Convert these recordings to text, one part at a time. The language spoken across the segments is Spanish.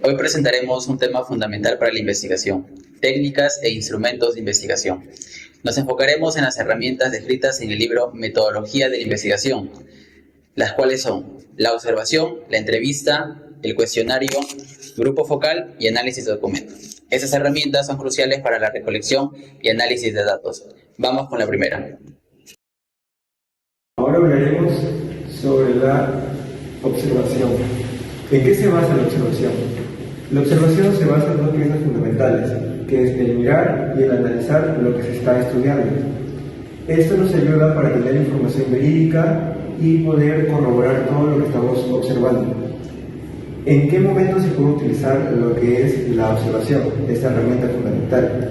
Hoy presentaremos un tema fundamental para la investigación: técnicas e instrumentos de investigación. Nos enfocaremos en las herramientas descritas en el libro Metodología de la Investigación, las cuales son la observación, la entrevista, el cuestionario, grupo focal y análisis de documentos. Estas herramientas son cruciales para la recolección y análisis de datos. Vamos con la primera. Ahora hablaremos sobre la observación. ¿En qué se basa la observación? La observación se basa en dos piezas fundamentales, que es el mirar y el analizar lo que se está estudiando. Esto nos ayuda para tener información verídica y poder corroborar todo lo que estamos observando. ¿En qué momento se puede utilizar lo que es la observación, esta herramienta fundamental?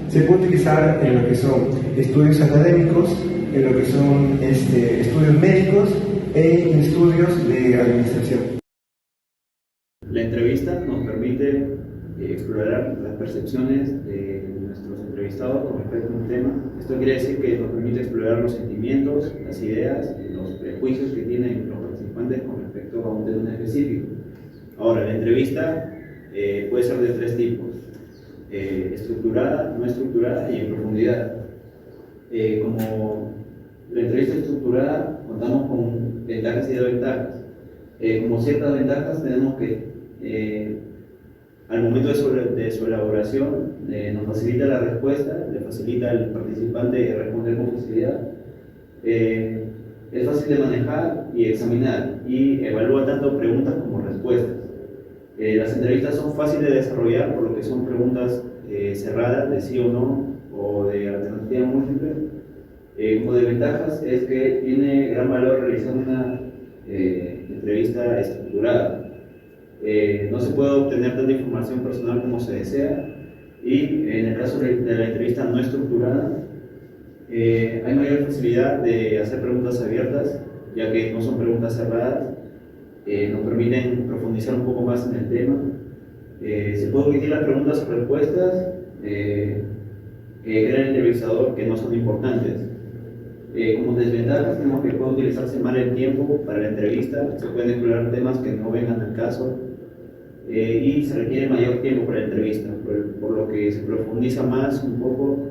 Se puede utilizar en lo que son estudios académicos, en lo que son estudios médicos e estudios de administración. La entrevista nos permite explorar las percepciones de nuestros entrevistados con respecto a un tema. Esto quiere decir que nos permite explorar los sentimientos, las ideas, los prejuicios que tienen los participantes con respecto a un tema específico. Ahora, la entrevista puede ser de tres tipos: estructurada, no estructurada y en profundidad. Como la entrevista estructurada, contamos con ventajas y desventajas. Como ciertas ventajas, tenemos que al momento de su elaboración nos facilita la respuesta, le facilita al participante responder con facilidad, es fácil de manejar y examinar, y evalúa tanto preguntas como respuestas. Las entrevistas son fáciles de desarrollar, por lo que son preguntas cerradas, de sí o no, o de alternativa múltiple. Como desventajas es que tiene gran valor realizar una entrevista estructurada. No se puede obtener tanta información personal como se desea, y en el caso de la entrevista no estructurada hay mayor facilidad de hacer preguntas abiertas, ya que no son preguntas cerradas. Nos permiten profundizar un poco más en el tema. Se puede omitir las preguntas o respuestas que crea el entrevistador, que no son importantes. Como desventajas tenemos que puede utilizarse mal el tiempo para la entrevista, se pueden explorar temas que no vengan al caso, y se requiere mayor tiempo para la entrevista, por lo que se profundiza más un poco.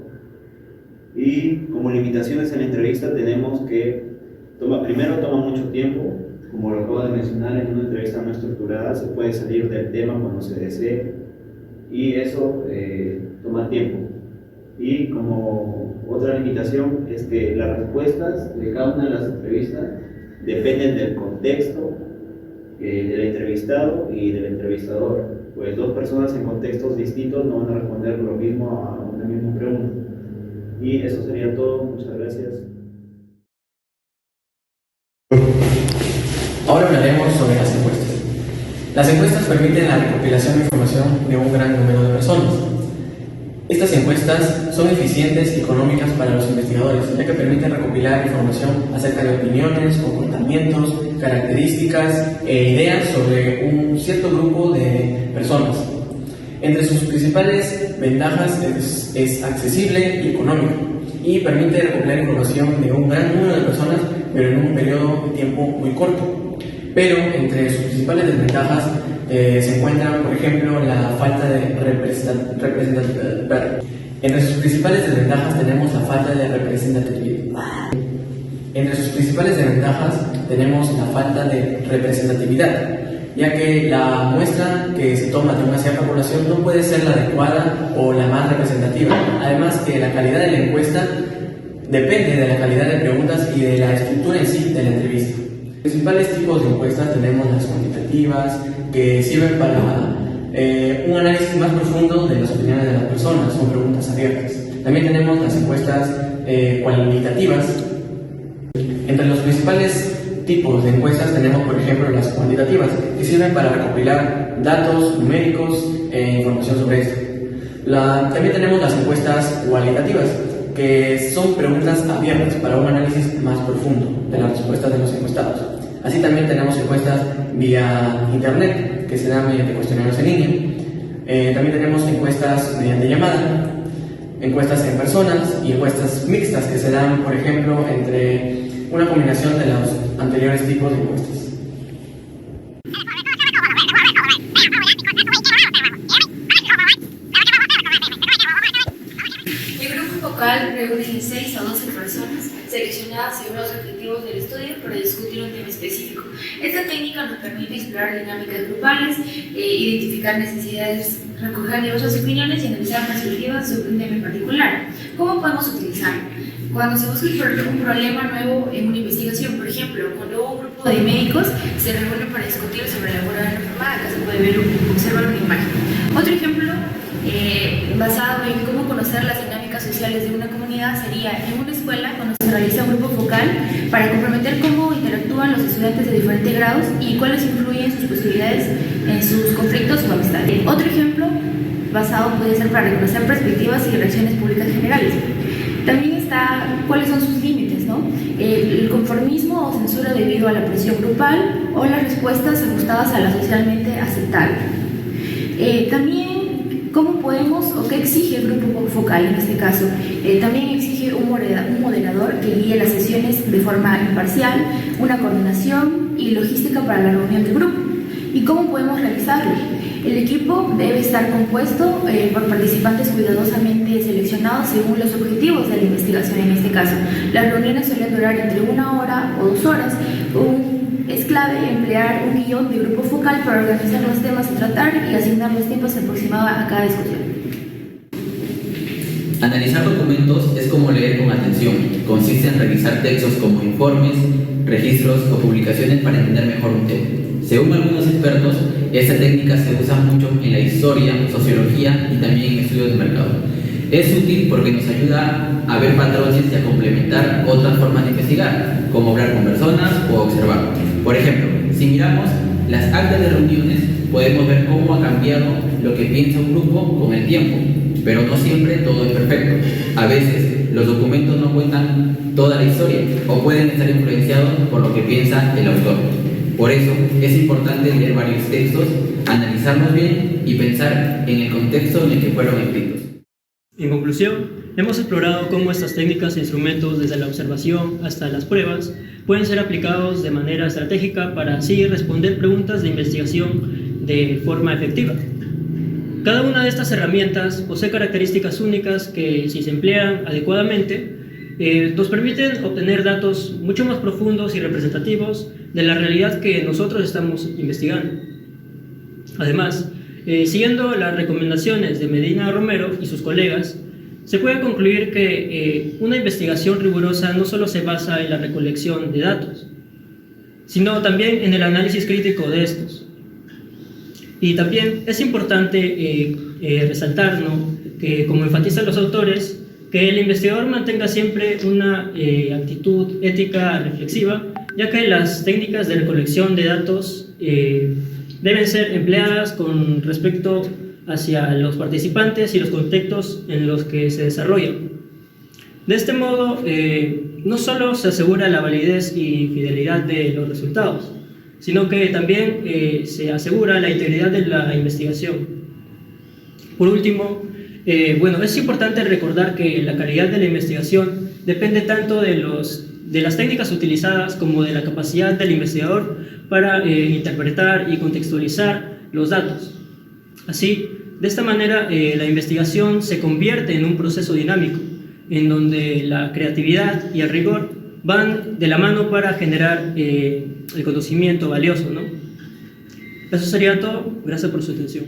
Y como limitaciones en la entrevista tenemos que primero toma mucho tiempo. Como lo acabo de mencionar, en una entrevista no estructurada se puede salir del tema cuando se desee, y eso toma tiempo. Y como otra limitación es que las respuestas de cada una de las entrevistas dependen del contexto del entrevistado y del entrevistador, pues dos personas en contextos distintos no van a responder lo mismo a una misma pregunta. Y eso sería todo. Muchas gracias. Ahora hablaremos sobre las encuestas. Las encuestas permiten la recopilación de información de un gran número de personas. Estas encuestas son eficientes y económicas para los investigadores, ya que permiten recopilar información acerca de opiniones, comportamientos, características e ideas sobre un cierto grupo de personas. Entre sus principales ventajas es accesible y económico, y permite recopilar información de un gran número de personas, pero en un periodo de tiempo muy corto. Pero entre sus principales desventajas se encuentran, por ejemplo, la falta de representatividad. Entre sus principales desventajas tenemos la falta de representatividad. Entre sus principales desventajas tenemos la falta de representatividad, ya que la muestra que se toma de una cierta población no puede ser la adecuada o la más representativa. Además que la calidad de la encuesta depende de la calidad de preguntas y de la estructura en sí de la entrevista. Los principales tipos de encuestas tenemos las cuantitativas, que sirven para un análisis más profundo de las opiniones de las personas, son preguntas abiertas. También tenemos las encuestas cualitativas. Entre los principales tipos de encuestas tenemos, por ejemplo, las cuantitativas, que sirven para recopilar datos numéricos e información sobre esto. También tenemos las encuestas cualitativas, que son preguntas abiertas para un análisis más profundo de las respuestas de los encuestados. Así también tenemos encuestas vía internet, que se dan mediante cuestionarios en línea. También tenemos encuestas mediante llamada, encuestas en personas y encuestas mixtas, que se dan, por ejemplo, entre una combinación de los anteriores tipos de encuestas. focal reúne de 6 a 12 personas seleccionadas según los objetivos del estudio para discutir un tema específico. Esta técnica nos permite explorar dinámicas grupales, identificar necesidades, recoger diversas opiniones y analizar perspectivas sobre un tema en particular. ¿Cómo podemos utilizarlo? Cuando se busca un problema nuevo en una investigación, por ejemplo, cuando un grupo de médicos se reúne para discutir sobre la cura de una enfermedad, acá se puede observar una imagen. Otro ejemplo basado en cómo conocer las dinámicas sociales de una comunidad sería en una escuela cuando se realiza un grupo focal para comprometer cómo interactúan los estudiantes de diferentes grados y cuáles influyen sus posibilidades en sus conflictos o amistades. Otro ejemplo basado puede ser para reconocer perspectivas y reacciones públicas generales. También está cuáles son sus límites, ¿no? El conformismo o censura debido a la presión grupal o las respuestas ajustadas a la socialmente aceptable. También ¿cómo podemos o qué exige el grupo focal en este caso? También exige un moderador que guíe las sesiones de forma imparcial, una coordinación y logística para la reunión del grupo. ¿Y cómo podemos realizarlo? El equipo debe estar compuesto por participantes cuidadosamente seleccionados según los objetivos de la investigación en este caso. Las reuniones suelen durar entre 1 hora o 2 horas. Es clave emplear un guión de grupo focal para organizar los temas a tratar y asignar los tiempos aproximados a cada discusión. Analizar documentos es como leer con atención. Consiste en revisar textos como informes, registros o publicaciones para entender mejor un tema. Según algunos expertos, esta técnica se usa mucho en la historia, sociología y también en estudios de mercado. Es útil porque nos ayuda a ver patrones y a complementar otras formas de investigar, como hablar con personas o observar. Por ejemplo, si miramos las actas de reuniones, podemos ver cómo ha cambiado lo que piensa un grupo con el tiempo, pero no siempre todo es perfecto. A veces los documentos no cuentan toda la historia o pueden estar influenciados por lo que piensa el autor. Por eso es importante leer varios textos, analizarlos bien y pensar en el contexto en el que fueron escritos. En conclusión, hemos explorado cómo estas técnicas e instrumentos, desde la observación hasta las pruebas, pueden ser aplicados de manera estratégica para así responder preguntas de investigación de forma efectiva. Cada una de estas herramientas posee características únicas que, si se emplean adecuadamente, nos permiten obtener datos mucho más profundos y representativos de la realidad que nosotros estamos investigando. Además, siguiendo las recomendaciones de Medina Romero y sus colegas, se puede concluir que una investigación rigurosa no solo se basa en la recolección de datos, sino también en el análisis crítico de estos. Y también es importante resaltar, ¿no?, que, como enfatizan los autores, que el investigador mantenga siempre una actitud ética reflexiva, ya que las técnicas de recolección de datos deben ser empleadas con respecto hacia los participantes y los contextos en los que se desarrollan. De este modo, no solo se asegura la validez y fidelidad de los resultados, sino que también se asegura la integridad de la investigación. Por último, es importante recordar que la calidad de la investigación depende tanto de las técnicas utilizadas como de la capacidad del investigador para interpretar y contextualizar los datos. Así, de esta manera, la investigación se convierte en un proceso dinámico, en donde la creatividad y el rigor van de la mano para generar el conocimiento valioso, ¿no? Eso sería todo. Gracias por su atención.